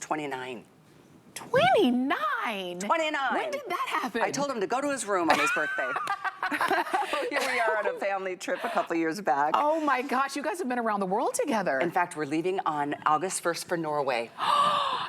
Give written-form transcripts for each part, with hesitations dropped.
29. 29? 29. When did that happen? I told him to go to his room on his birthday. Here we are on a family trip a couple years back. Oh my gosh, you guys have been around the world together. In fact, we're leaving on August 1st for Norway.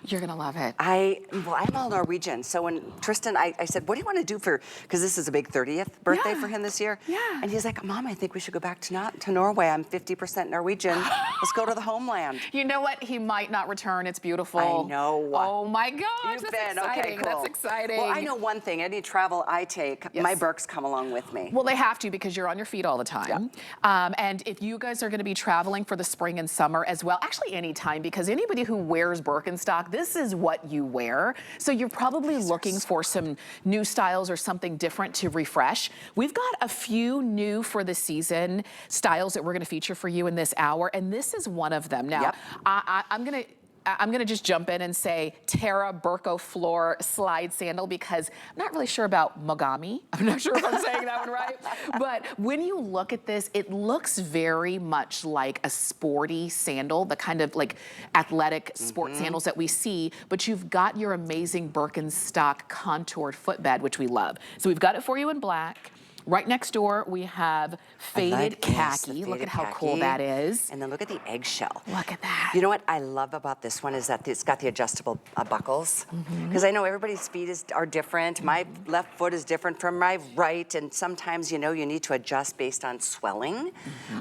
You're gonna love it. Well, I'm all Norwegian, so when Tristan, I said, what do you want to do because this is a big 30th birthday for him this year. Yeah. And he's like, Mom, I think we should go back to Norway. I'm 50% Norwegian. Let's go to the homeland. You know what? He might not return. It's beautiful. I know. Oh my gosh, You've that's been. exciting. Okay, cool. That's exciting. Well, I know one thing. Any travel I take, my Birks come along with me. Well, they have to because you're on your feet all the time. Yep. And if you guys are going to be traveling for the spring and summer as well, actually anytime, because anybody who wears Birkenstock, this is what you wear. So you're probably looking for some new styles or something different to refresh. We've got a few new for the season styles that we're going to feature for you in this hour, and this is one of them. Now, I'm gonna just jump in and say Terra BirkoFlor slide sandal because I'm not really sure about Mogami. I'm not sure if I'm saying that one right. But when you look at this, it looks very much like a sporty sandal, the kind of like athletic sport sandals that we see, but you've got your amazing Birkenstock contoured footbed, which we love. So we've got it for you in black. Right next door, we have faded khaki. Look at how cool that is. And then look at the eggshell. Look at that. You know what I love about this one is that it's got the adjustable buckles. Because I know everybody's feet are different. My left foot is different from my right. And sometimes, you know, you need to adjust based on swelling.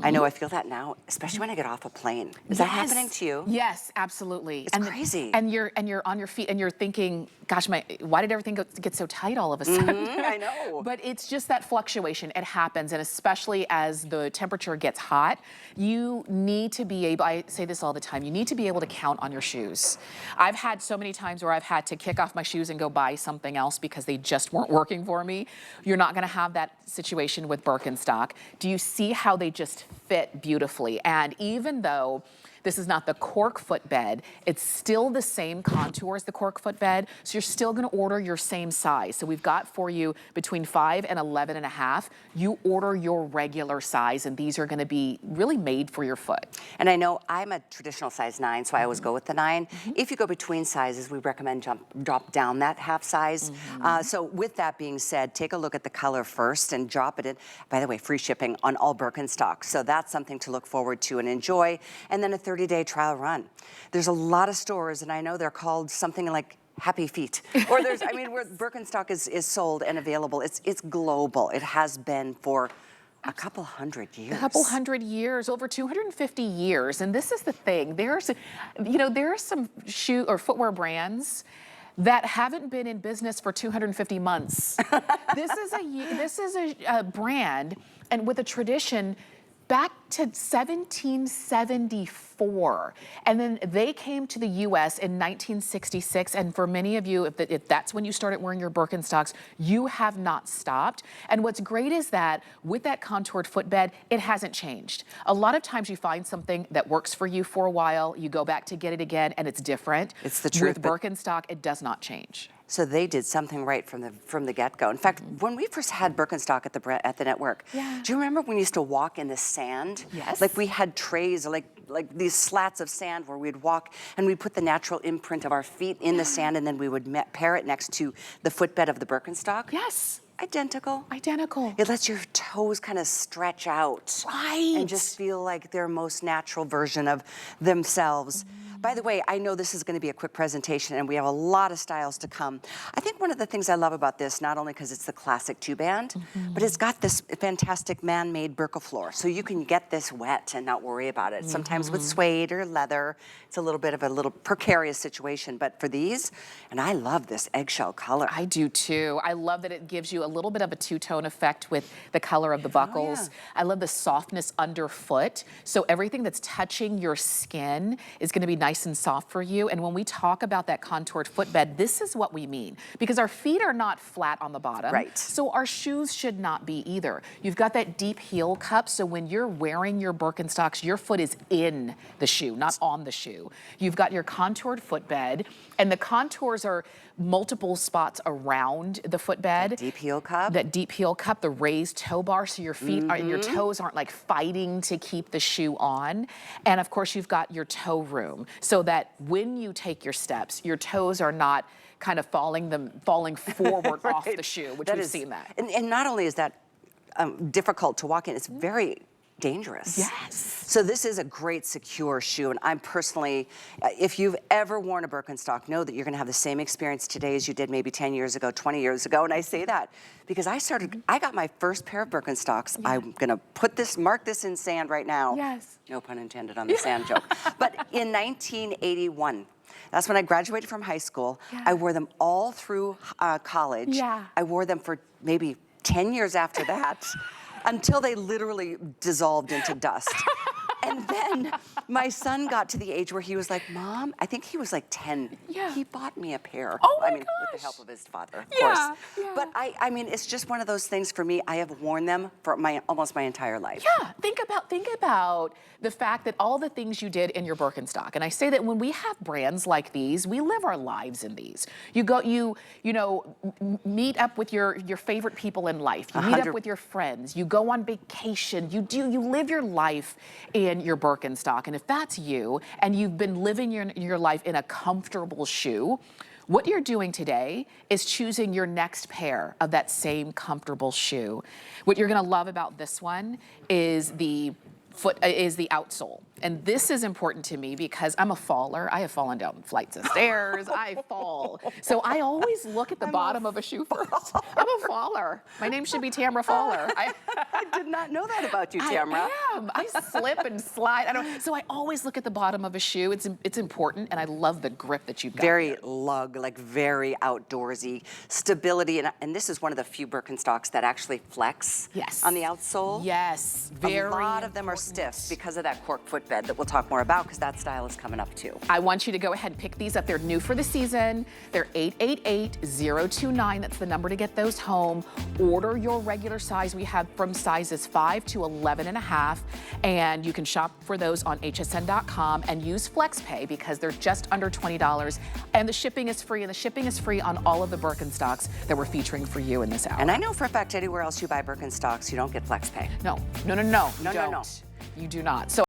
I know I feel that now, especially when I get off a plane. Is that happening to you? Yes, absolutely. It's crazy. And you're on your feet and you're thinking, gosh, why did everything get so tight all of a sudden? I know. But it's just that fluctuation. It happens, and especially as the temperature gets hot, you need to be able, I say this all the time, you need to be able to count on your shoes. I've had so many times where I've had to kick off my shoes and go buy something else because they just weren't working for me. You're not gonna have that situation with Birkenstock. Do you see how they just fit beautifully? And even though this is not the cork footbed, it's still the same contour as the cork footbed, so you're still gonna order your same size. So we've got for you between 5 and 11 and a half. You order your regular size, and these are gonna be really made for your foot. And I know I'm a traditional size 9, so I always go with the 9. If you go between sizes, we recommend drop down that half size. So with that being said, take a look at the color first and drop it in. By the way, free shipping on all Birkenstock. So that's something to look forward to and enjoy. And then a 30-day trial run. There's a lot of stores, and I know they're called something like Happy Feet. Or there's, I mean, where Birkenstock is sold and available. It's global. It has been for a couple hundred years. A couple hundred years, over 250 years. And this is the thing. There's, you know, there are some shoe or footwear brands that haven't been in business for 250 months. This is a brand, and with a tradition back to 1774. And then they came to the US in 1966. And for many of you, if that's when you started wearing your Birkenstocks, you have not stopped. And what's great is that with that contoured footbed, it hasn't changed. A lot of times you find something that works for you for a while, you go back to get it again, and it's different. It's the truth. With Birkenstock, it does not change. So they did something right from the get-go. In fact, when we first had Birkenstock at the network, do you remember when we used to walk in the sand? Yes. Like we had trays, like these slats of sand where we'd walk and we'd put the natural imprint of our feet in the sand, and then we would pair it next to the footbed of the Birkenstock. Yes. Identical. Identical. It lets your toes kind of stretch out. Right. And just feel like their most natural version of themselves. By the way, I know this is going to be a quick presentation and we have a lot of styles to come. I think one of the things I love about this, not only because it's the classic two-band, but it's got this fantastic man-made BirkoFlor. So you can get this wet and not worry about it. Sometimes with suede or leather, it's a little bit of a little precarious situation. But for these, and I love this eggshell color. I do too. I love that it gives you a little bit of a two-tone effect with the color of the buckles. I love the softness underfoot. So everything that's touching your skin is going to be nice and soft for you. And when we talk about that contoured footbed, this is what we mean. Because our feet are not flat on the bottom. Right. So our shoes should not be either. You've got that deep heel cup, so when you're wearing your Birkenstocks, your foot is in the shoe, not on the shoe. You've got your contoured footbed, and the contours are multiple spots around the footbed. That deep heel cup. That deep heel cup, the raised toe bar, so your feet are, your toes aren't like fighting to keep the shoe on. And of course, you've got your toe room. so that when you take your steps, your toes are not kind of falling forward right. off the shoe, which we've seen that. And not only is that difficult to walk in, it's very dangerous. Yes. So this is a great secure shoe, and I'm personally, if you've ever worn a Birkenstock, know that you're gonna have the same experience today as you did maybe 10 years ago, 20 years ago, and I say that because I got my first pair of Birkenstocks. Yeah. I'm gonna mark this in sand right now. Yes. No pun intended on the sand joke. But in 1981, that's when I graduated from high school. Yeah. I wore them all through college. Yeah. I wore them for maybe 10 years after that. Until they literally dissolved into dust. And then my son got to the age where he was like, Mom, I think he was like 10. Yeah. He bought me a pair. Oh my I mean, gosh. with the help of his father, of Yeah, course. yeah. But I mean, it's just one of those things for me. I have worn them for almost my entire life. Yeah, think about the fact that all the things you did in your Birkenstock. And I say that when we have brands like these, we live our lives in these. You know, meet up with your favorite people in life. You meet up with your friends. You go on vacation. You live your life in your Birkenstock. And if that's you, and you've been living your life in a comfortable shoe, what you're doing today is choosing your next pair of that same comfortable shoe. What you're gonna love about this one is the outsole. And this is important to me because I'm a faller. I have fallen down flights of stairs. I fall. So I always look at the bottom of a shoe first. I'm a faller. My name should be Tamra Faller. I did not know that about you, Tamra. I am. I slip and slide. So I always look at the bottom of a shoe. It's important, and I love the grip that you've got. Very here. lug, like very outdoorsy. Stability, and this is one of the few Birkenstocks that actually flex on the outsole. Yes, very A lot of them are stiff because of that cork footbed that we'll talk more about because that style is coming up too. I want you to go ahead and pick these up. They're new for the season. They're 888-029. That's the number to get those home. Order your regular size. We have from sizes 5 to 11.5, and you can shop for those on hsn.com and use FlexPay because they're just under $20, and the shipping is free, and the shipping is free on all of the Birkenstocks that we're featuring for you in this hour. And I know for a fact anywhere else you buy Birkenstocks, you don't get FlexPay. No. No. You do not. So